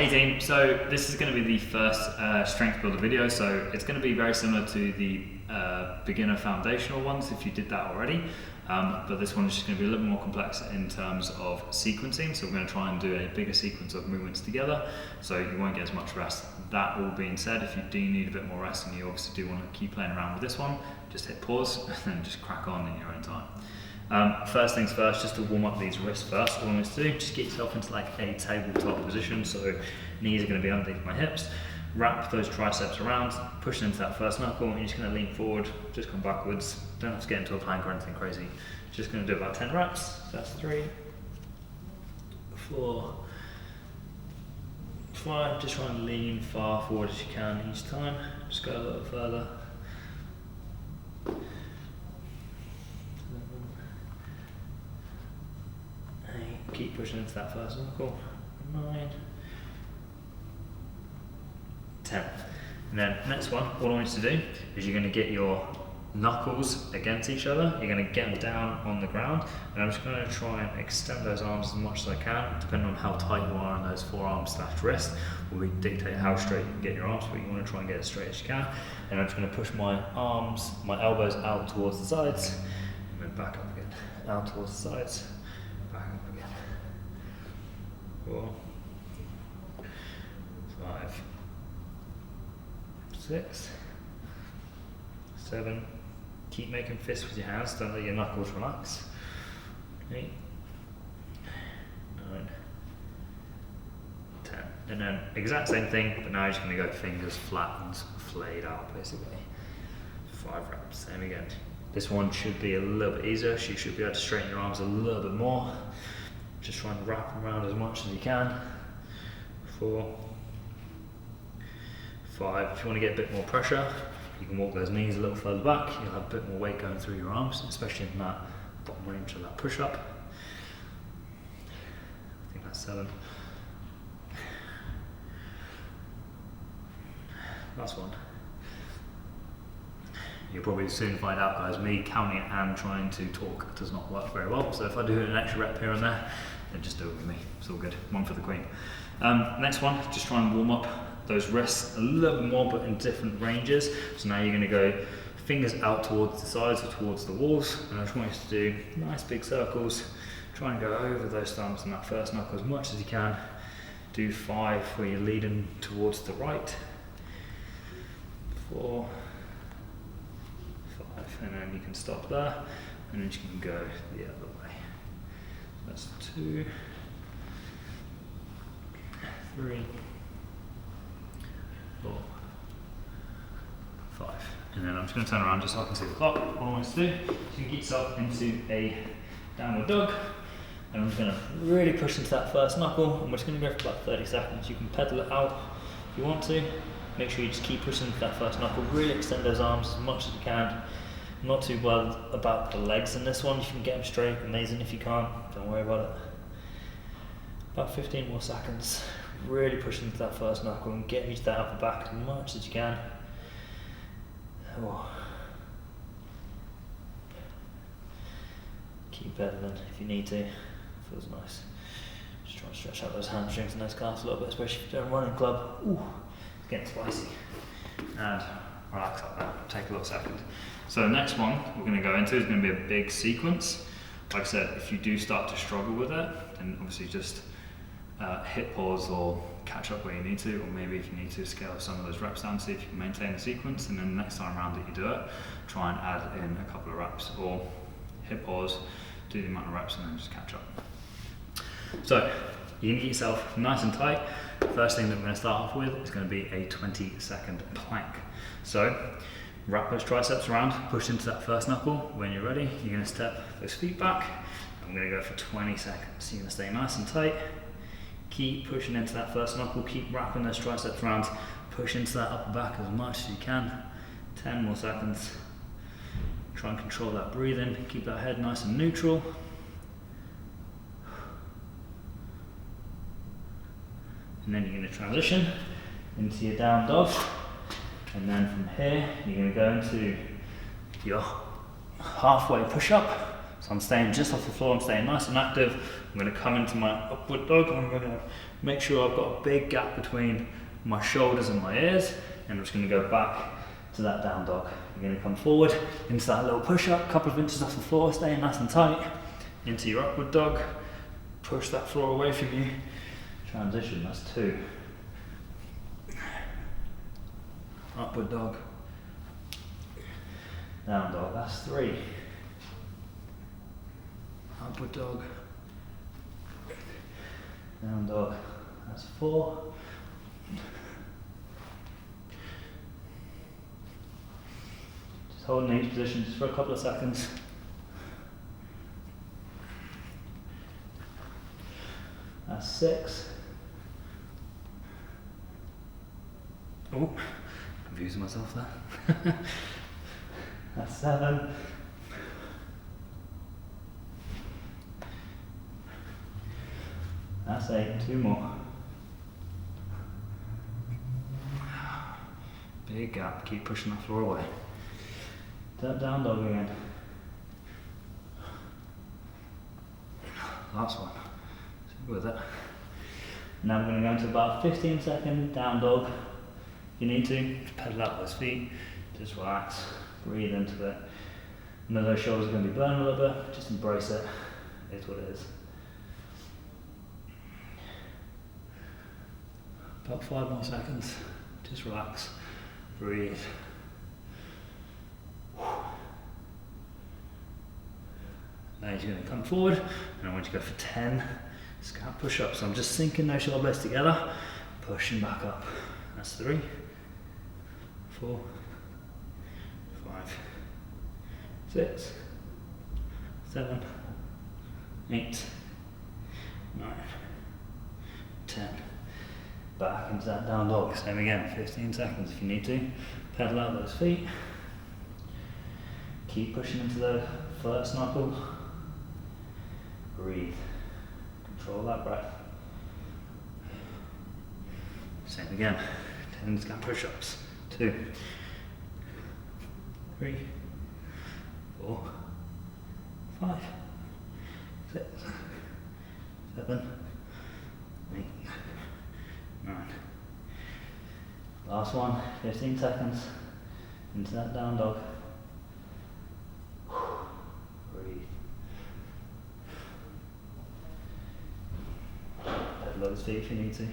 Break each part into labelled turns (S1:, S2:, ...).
S1: Hey team, so this is going to be the first strength builder video, so it's going to be very similar to the beginner foundational ones if you did that already, but this one is just going to be a little more complex in terms of sequencing, so we're going to try and do a bigger sequence of movements together, so you won't get as much rest. That all being said, if you do need a bit more rest and you obviously do want to keep playing around with this one, just hit pause and then just crack on in your own time. First things first, just to warm up these wrists first, all I want to do, just get yourself into like a tabletop position, so knees are going to be underneath my hips, wrap those triceps around, push into that first knuckle, and you're just going to lean forward, just come backwards, don't have to get into a plank or anything crazy, just going to do about 10 reps, so that's 3, 4, 5, just try and lean far forward as you can each time, just go a little further. Keep pushing into that first knuckle. 9, 10. And then next one, all I want you to do is you're going to get your knuckles against each other. You're going to get them down on the ground, and I'm just going to try and extend those arms as much as I can, depending on how tight you are on those forearms / wrist. Will dictate how straight you can get your arms, but you want to try and get as straight as you can. And I'm just going to push my arms, my elbows out towards the sides, and then back up again. Out towards the sides, back up again. 4, 5, 6, 7. Keep making fists with your hands, don't let your knuckles relax. 8, 9, 10. And then exact same thing, but now you're just going to go fingers flat and flayed out basically. 5 reps, same again. This one should be a little bit easier, so you should be able to straighten your arms a little bit more. Just try and wrap them around as much as you can. 4, 5. If you want to get a bit more pressure, you can walk those knees a little further back. You'll have a bit more weight going through your arms, especially in that bottom range of that push-up. I think that's 7. Last one. You'll probably soon find out, guys, me counting and trying to talk does not work very well, so if I do an extra rep here and there, then just do it with me, it's all good, one for the queen. Next one, just try and warm up those wrists a little bit more, but in different ranges. So now you're going to go fingers out towards the sides or towards the walls, and I just want you to do nice big circles, try and go over those thumbs and that first knuckle as much as you can. Do 5 where you're leading towards the right, 4, 5, and then you can stop there, and then you can go the other way. That's 2, 3, 4, 5. And then I'm just going to turn around just so I can see the clock. All I want to do is you can get yourself into a downward dog, and I'm just going to really push into that first knuckle, and we're just going to go for about 30 seconds. You can pedal it out if you want to. Make sure you just keep pushing into that first knuckle, really extend those arms as much as you can. Not too worried about the legs in this one. If you can get them straight, amazing. If you can't, don't worry about it. About 15 more seconds. Really pushing into that first knuckle and get into that upper back as much as you can. Oh. Keep pedaling if you need to. Feels nice. Just try and stretch out those hamstrings and those calves a little bit, especially if you're doing a running club. Ooh, it's getting spicy. And relax like that. Take a little second. So the next one we're going to go into is going to be a big sequence. Like I said, if you do start to struggle with it, then obviously just hit pause or catch up where you need to, or maybe if you need to scale some of those reps down, see if you can maintain the sequence, and then the next time around that you do it, try and add in a couple of reps, or hit pause, do the amount of reps, and then just catch up. So you can get yourself nice and tight. First thing that we're going to start off with is going to be a 20-second plank. So wrap those triceps around, push into that first knuckle. When you're ready, you're going to step those feet back. I'm going to go for 20 seconds. You're going to stay nice and tight. Keep pushing into that first knuckle, keep wrapping those triceps around, push into that upper back as much as you can. 10 more seconds. Try and control that breathing, keep that head nice and neutral. And then you're going to transition into your down dog. And then from here, you're going to go into your halfway push-up. So So I'm staying just off the floor, I'm staying nice and active. I'm going to come into my upward dog, and I'm going to make sure I've got a big gap between my shoulders and my ears, and I'm just going to go back to that down dog. You're going to come forward into that little push-up, a couple of inches off the floor, staying nice and tight, into your upward dog, push that floor away from you, transition, that's 2. Upward dog, down dog, that's 3. Upward dog, down dog, that's 4. Just holding each position just for a couple of seconds. That's 6. Oh, confusing myself there. That's 7. That's 8. 2 more. Big gap, keep pushing that floor away. That down dog again. Last one. Stick with it. Now we're going to go into about 15-second down dog. If you need to, just pedal out those feet, just relax, breathe into it. I know those shoulders are going to be burning a little bit, just embrace it. It's what it is. About 5 more seconds, just relax, breathe. Now you're going to come forward, and I want you to go for 10 scalp push-ups. So I'm just sinking those shoulder blades together, pushing back up. That's 3, 4, 5, 6, 7, 8, 9, 10. Back into that down dog. Same again, 15 seconds if you need to. Pedal out those feet. Keep pushing into the first knuckle. Breathe. Control that breath. Same again. 10 scalp push-ups. 2, 3, 4, 5, 6, 7, 8, 9. Last one, 15 seconds into that down dog. Breathe. Pedal those feet if you need to.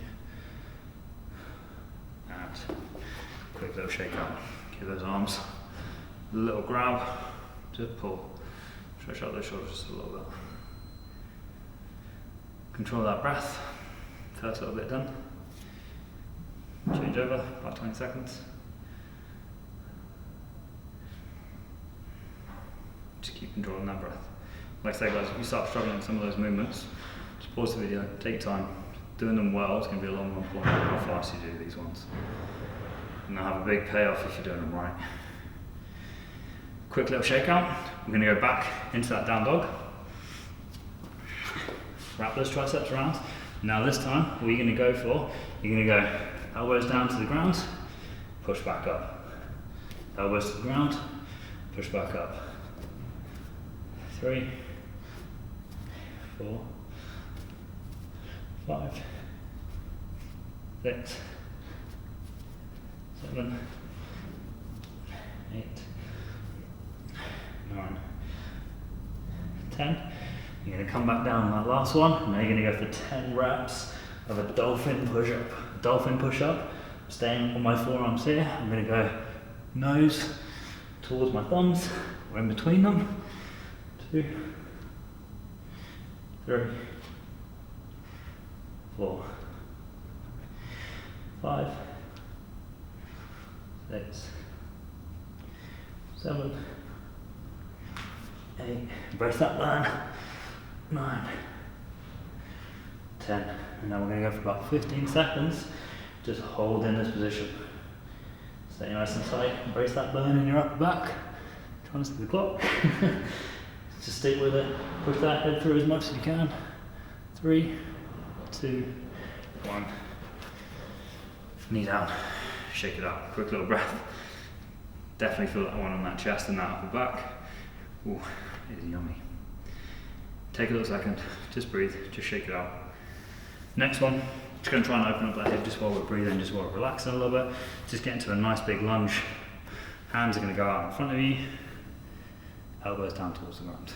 S1: And quick little shake out. Give those arms a little grab, just pull. Stretch out those shoulders just a little bit. Control that breath. First little bit done. Change over, about 20 seconds. Just keep controlling that breath. Like I say guys, if you start struggling with some of those movements, just pause the video, take time. Doing them well is going to be a long, long point how fast you do these ones. And they'll have a big payoff if you're doing them right. Quick little shake out. We're going to go back into that down dog. Wrap those triceps around. Now this time, what you're going to go for, you're going to go elbows down to the ground, push back up. Elbows to the ground, push back up. 3, 4, 5, 6, 7, 8, 9, 10. You're going to come back down on that last one. Now you're going to go for 10 reps of a dolphin push-up. Dolphin push-up. Staying on my forearms here. I'm going to go nose towards my thumbs, or in between them. 2, 3, 4, 5, 6, 7, 8. Embrace that burn. 9, 10. And now we're going to go for about 15 seconds. Just hold in this position. Stay nice and tight. Embrace that burn in your upper back. Trying to see the clock. Just stick with it. Push that head through as much as you can. 3, 2, 1. Knee down. Shake it out. Quick little breath. Definitely feel that one on that chest and that upper back. Ooh, it is yummy. Take a little second, just breathe, just shake it out. Next one, just going to try and open up that hip just while we're breathing, just while we're relaxing a little bit. Just get into a nice big lunge. Hands are going to go out in front of you, elbows down towards the ground.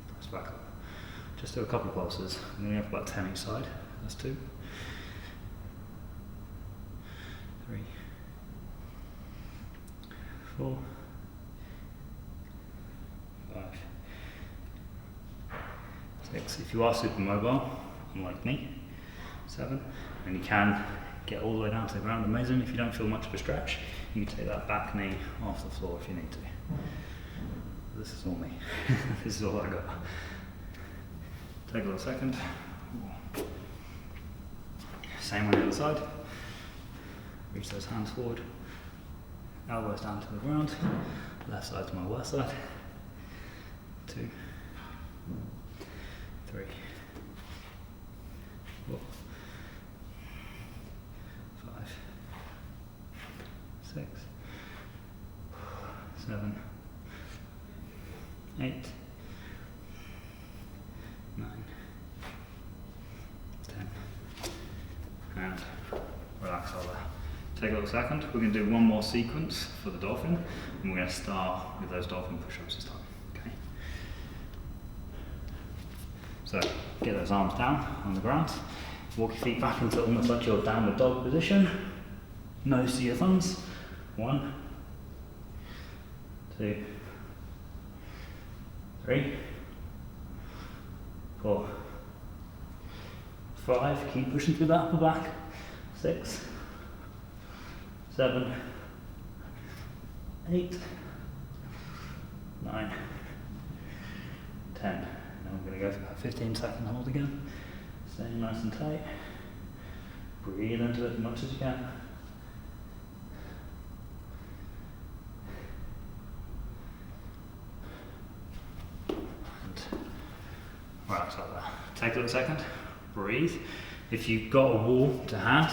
S1: Press back up. Just do a couple of pulses. I'm going to go for about 10 each side. That's 2, 3, 4, 5, 6. If you are super mobile, unlike me, 7. And you can get all the way down to the ground, amazing. If you don't feel much of a stretch, you can take that back knee off the floor if you need to. This is all me. This is all I got. Take a little second. Same on the other side. Reach those hands forward. Elbows down to the ground. Left side to my worst side. 2, 3, 4, 5, 6, 7, 8, 9, 10, and relax all there. Take a little second. We're going to do one more sequence for the dolphin, and we're going to start with those dolphin push-ups this time. Okay. So get those arms down on the ground. Walk your feet back into almost like your downward dog position. Nose to your thumbs. 1, 2, 3, 4, 5. Keep pushing through that upper back. 6, 7, 8, 9, 10. Now we're going to go for that 15-second hold again. Staying nice and tight. Breathe into it as much as you can. And relax like that. Take a little second. Breathe. If you've got a wall to hand,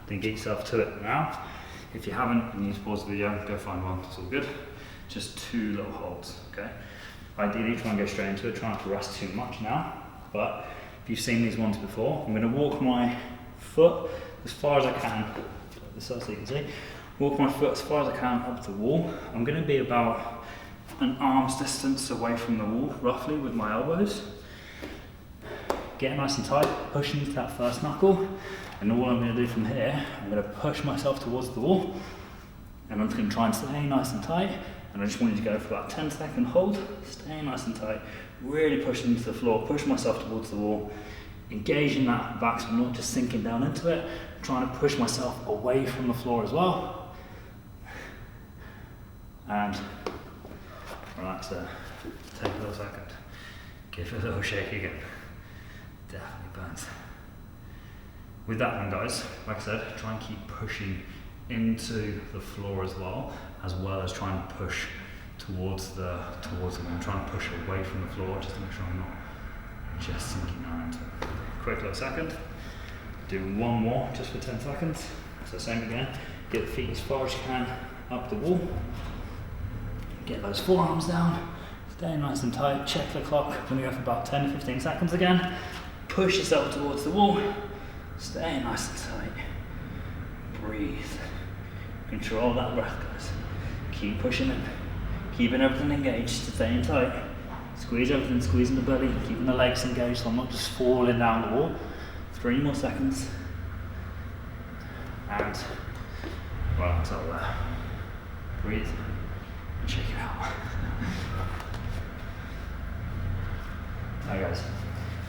S1: then get yourself to it now. If you haven't, and you need to pause the video, go find one, it's all good. Just 2 little holds, okay? Ideally, try and go straight into it, try not to rest too much now, but if you've seen these ones before, I'm gonna walk my foot as far as I can, this so you can see, walk my foot as far as I can up the wall. I'm gonna be about an arm's distance away from the wall, roughly, with my elbows. Get nice and tight, pushing into that first knuckle. And all I'm going to do from here, I'm going to push myself towards the wall, and I'm just going to try and stay nice and tight. And I just want you to go for about 10-second hold, stay nice and tight, really pushing into the floor, push myself towards the wall, engaging that back so I'm not just sinking down into it, trying to push myself away from the floor as well. And relax there. Take a little second, give it a little shake again. Definitely burns. With that one, guys, like I said, try and keep pushing into the floor as well as trying to push towards the wall. Trying to push away from the floor just to make sure I'm not just sinking down into it. Quick little second. Do one more just for 10 seconds. So same again. Get the feet as far as you can up the wall. Get those forearms down. Stay nice and tight. Check the clock. We're going to go for about 10-15 seconds again. Push yourself towards the wall. Stay nice and tight. Breathe. Control that breath, guys. Keep pushing it. Keeping everything engaged, staying tight. Squeeze everything, squeezing the belly, keeping the legs engaged so I'm not just falling down the wall. 3 more seconds. And relax out there. Breathe and shake it out. Alright guys.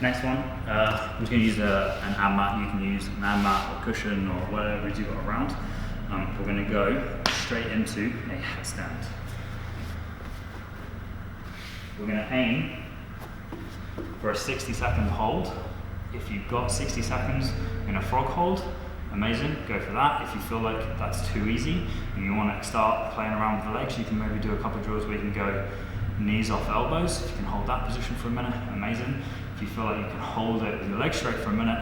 S1: Next one, I'm just going to use an ab mat. You can use an ab mat or cushion or whatever you've got around. We're going to go straight into a headstand. We're going to aim for a 60-second hold. If you've got 60 seconds in a frog hold, amazing, go for that. If you feel like that's too easy and you want to start playing around with the legs, you can maybe do a couple of drills where you can go knees off elbows. If you can hold that position for a minute, amazing. If you feel like you can hold it with your legs straight for a minute,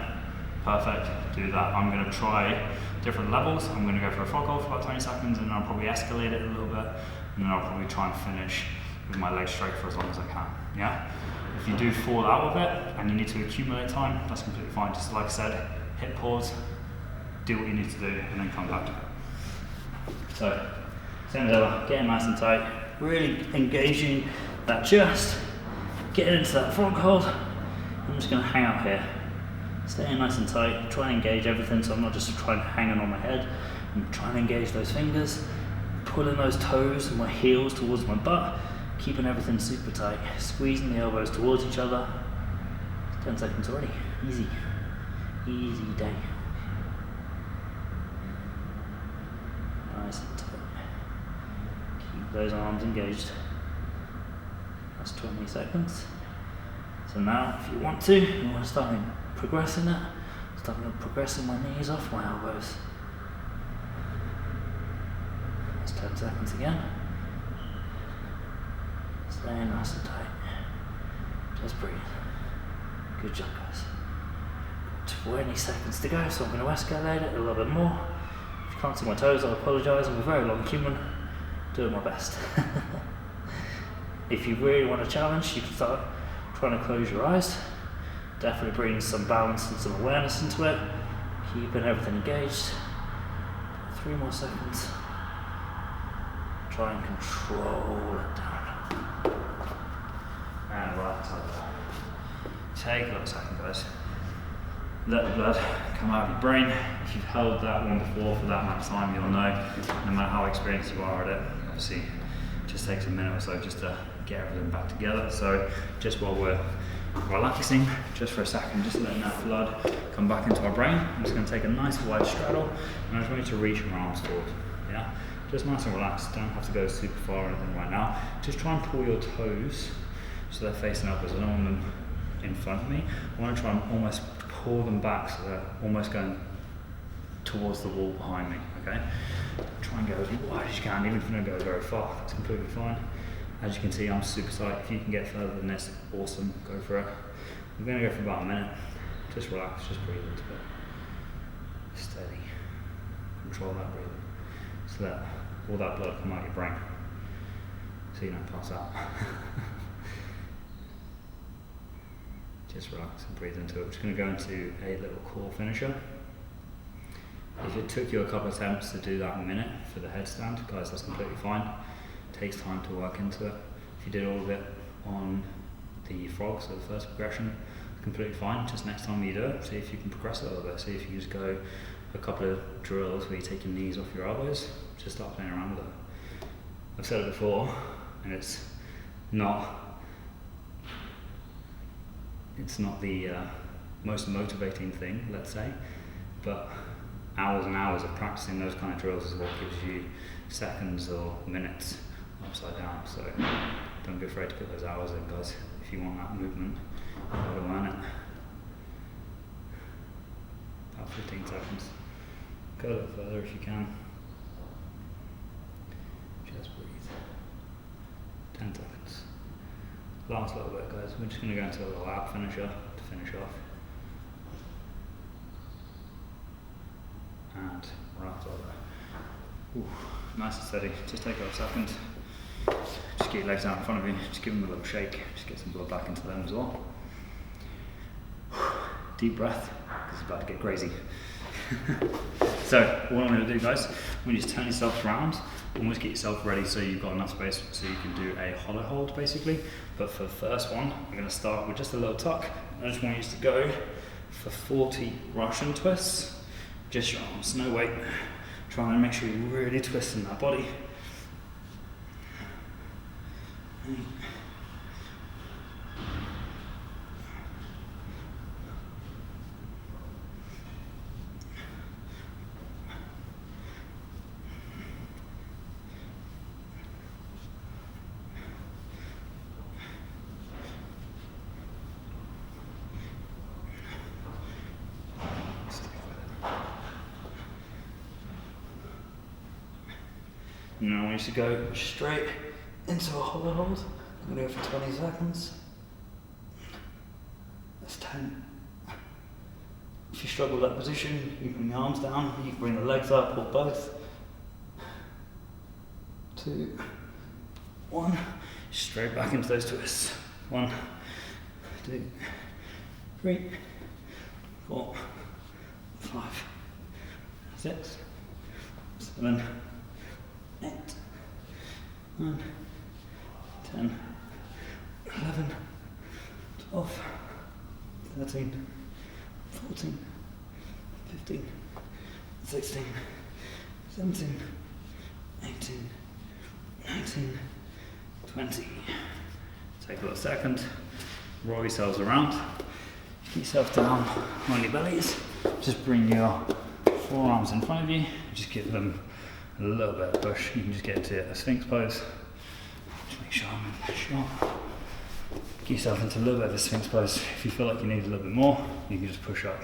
S1: perfect, do that. I'm going to try different levels. I'm going to go for a frog hold for about 20 seconds and then I'll probably escalate it a little bit and then I'll probably try and finish with my legs straight for as long as I can, yeah? If you do fall out of it and you need to accumulate time, that's completely fine. Just like I said, hit pause, do what you need to do, and then come back to it. So, same as ever, getting nice and tight, really engaging that chest, getting into that frog hold. I'm just going to hang out here, staying nice and tight, try and engage everything, so I'm not just trying to hang on my head. I'm trying to engage those fingers, pulling those toes and my heels towards my butt, keeping everything super tight, squeezing the elbows towards each other. 10 seconds already, easy, easy day. Nice and tight. Keep those arms engaged. That's 20 seconds. So now, if you want to start progressing it, start progressing my knees off my elbows. That's 10 seconds again. Stay nice and tight. Just breathe. Good job, guys. 20 seconds to go, so I'm going to escalate it a little bit more. If you can't see my toes, I apologise. I'm a very long human. Doing my best. If you really want a challenge, you can start trying to close your eyes. Definitely bring some balance and some awareness into it. Keeping everything engaged. 3 more seconds. Try and control it down. And right like that. Take a little second, guys. Let the blood come out of your brain. If you've held that one before for that amount of time, you'll know, no matter how experienced you are at it, obviously it just takes a minute or so just to get everything back together. So just while we're relaxing, just for a second, just letting that blood come back into our brain, I'm just going to take a nice wide straddle, and I just want you to reach your arms forward. Yeah, just nice and relaxed. Don't have to go super far or anything right now. Just try and pull your toes so they're facing upwards. I don't want them in front of me. I want to try and almost pull them back so they're almost going towards the wall behind me, okay? Try and go as wide as you can, even if you don't go very far, that's completely fine. As you can see, I'm super tight. If you can get further than this, awesome, go for it. I'm going to go for about a minute. Just relax, just breathe into it. Steady. Control that breathing. So let all that blood come out of your brain, so you don't pass out. Just relax and breathe into it. We're just going to go into a little core finisher. If it took you a couple of attempts to do that in a minute for the headstand, guys, that's completely fine. It takes time to work into it. If you did all of it on the frog, so the first progression, completely fine. Just next time you do it, see if you can progress it a little bit. See if you just go a couple of drills where you take your knees off your elbows, just start playing around with it. I've said it before, and it's not the most motivating thing, let's say, but hours and hours of practicing those kind of drills is what gives you seconds or minutes upside down. So don't be afraid to put those hours in, guys. If you want that movement, you've got to earn it. About 15 seconds. Go a little further if you can. Just breathe. 10 seconds. Last little bit, guys. We're just going to go into a little ab finisher to finish off. And right like that. Ooh, nice and steady. Just take a second. Just get your legs out in front of you. Just give them a little shake. Just get some blood back into them as well. Deep breath, because it's about to get crazy. So, what I'm going to do, guys, when you just turn yourself around, almost get yourself ready so you've got enough space so you can do a hollow hold, basically. But for the first one, I'm going to start with just a little tuck. I just want you to go for 40 Russian twists. Just your arms, no weight. Trying to make sure you're really twisting that body. Now I want you to go straight into a hollow hold. I'm going to go for 20 seconds. That's 10. If you struggle with that position, you can bring the arms down, you can bring the legs up, or both. 2, 1. Straight back into those twists. 1, 2, 3, 4, 5, 6, 7, 8, 9, 10, 11, 12, 13, 14, 15, 16, 17, 18, 19, 20. Take a little second, roll yourselves around, get yourself down on your bellies, just bring your forearms in front of you, just give them a little bit of push. You can just get into a Sphinx pose, just make sure I'm sure. Get yourself into a little bit of a Sphinx pose. If you feel like you need a little bit more, you can just push up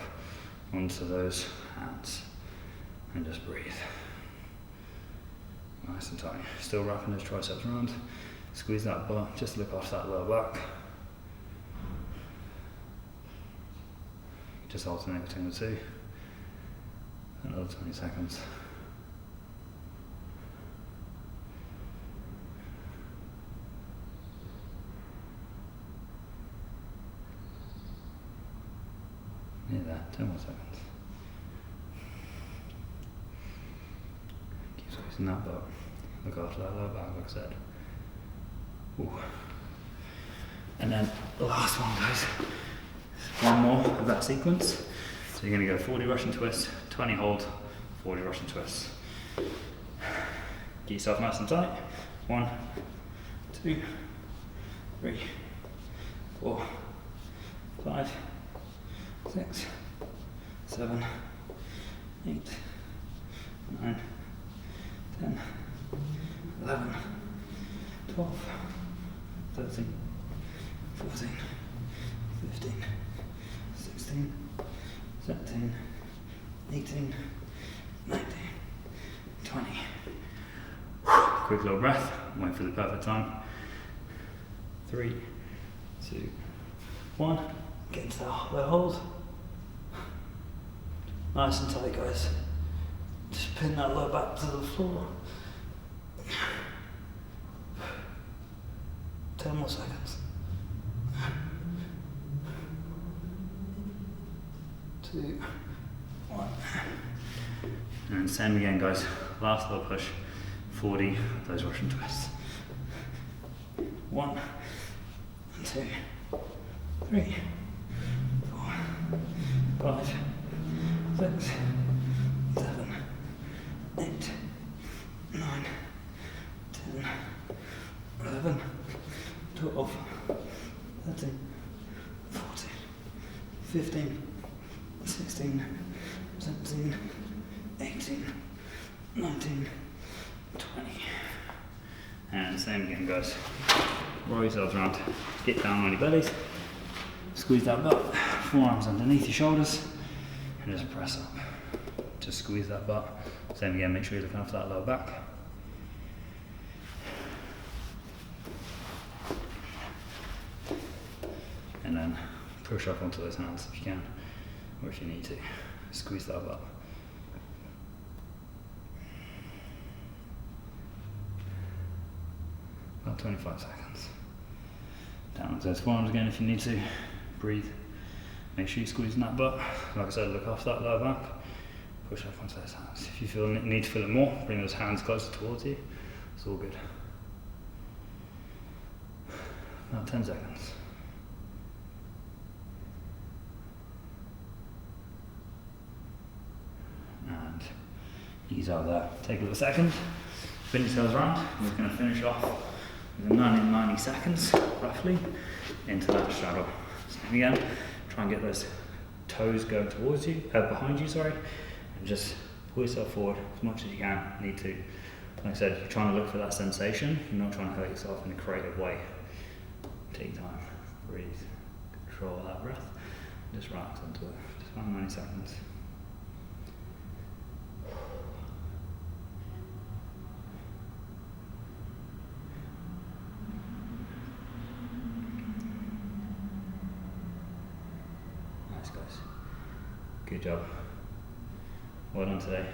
S1: onto those hands and just breathe. Nice and tight. Still wrapping those triceps around. Squeeze that butt, just look off that lower back. Just alternate between the two. Another 20 seconds. Near there, 10 more seconds. Keep squeezing that butt. Look after that lower back, like I said. Ooh. And then the last one, guys. One more of that sequence. So you're going to go 40 Russian twists, 20 hold, 40 Russian twists. Get yourself nice and tight. 1, 2, 3, 4, 5, 6, 7, 8, 9, 10, 11, 12, 13, 14, 15, 16, 17, 18, 19, 20. Quick little breath, wait for the perfect time. 3, 2, 1. Get into that hold. Nice and tight, guys. Just pin that lower back to the floor. 10 more seconds. 2, 1. And same again, guys. Last little push. 40 of those Russian twists. 1, 2, 3, 4, 5, 6, 7, 8, 9, 10, 11, 12, 13, 14, 15, 16, 17, 18, 19, 20. And same again, guys. Roll yourselves around, get down on your bellies, squeeze that butt, forearms underneath your shoulders, and just press up. Just squeeze that butt. Same again, make sure you're looking after that lower back. And then push up onto those hands if you can, or if you need to, squeeze that butt. About 25 seconds. Down onto those forearms again if you need to. Breathe. Make sure you're squeezing that butt. Like I said, look after that lower back. Push up onto those hands. If you need to feel it more, bring those hands closer towards you. It's all good. About 10 seconds. And ease out there. Take a little second. Spin yourselves around. We're going to finish off with 90 seconds, roughly, into that straddle. Same again. Try and get those toes going towards you, behind you, sorry, and just pull yourself forward as much as you can. Need to, like I said, you're trying to look for that sensation. You're not trying to hurt yourself in a creative way. Take time, breathe, control that breath, just relax into it. Just about 90 seconds. Nice, guys. Good job. Well done today.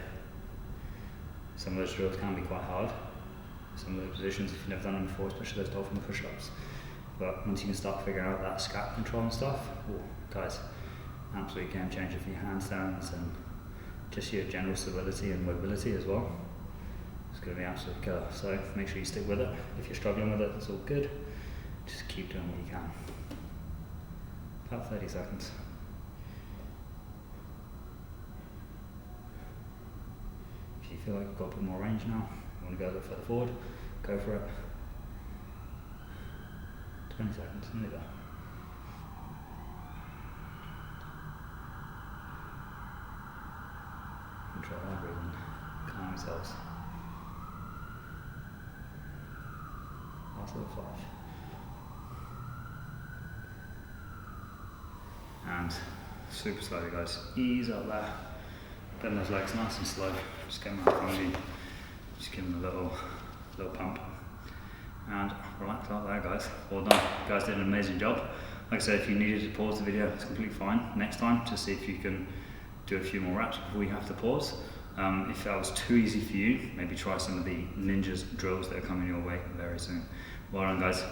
S1: Some of those drills can be quite hard, some of those positions if you've never done them before, especially those dolphin push-ups. But once you can start figuring out that scap control and stuff, guys, absolute game changer for your handstands and just your general stability and mobility as well. It's going to be absolute killer. So make sure you stick with it. If you're struggling with it, it's all good. Just keep doing what you can. About 30 seconds. If you feel like you've got a bit more range now, you want to go a little further forward, go for it. 20 seconds, nearly there. Control our breathing, calm yourselves. Last little 5. And super slowly, guys. Ease up there. Bend those legs nice and slow. Just get them out from you. Just give them a little pump. And relax out there, guys. Well done. You guys did an amazing job. Like I said, if you needed to pause the video, it's completely fine. Next time, to see if you can do a few more reps before you have to pause. If that was too easy for you, maybe try some of the ninjas drills that are coming your way very soon. Well done, guys.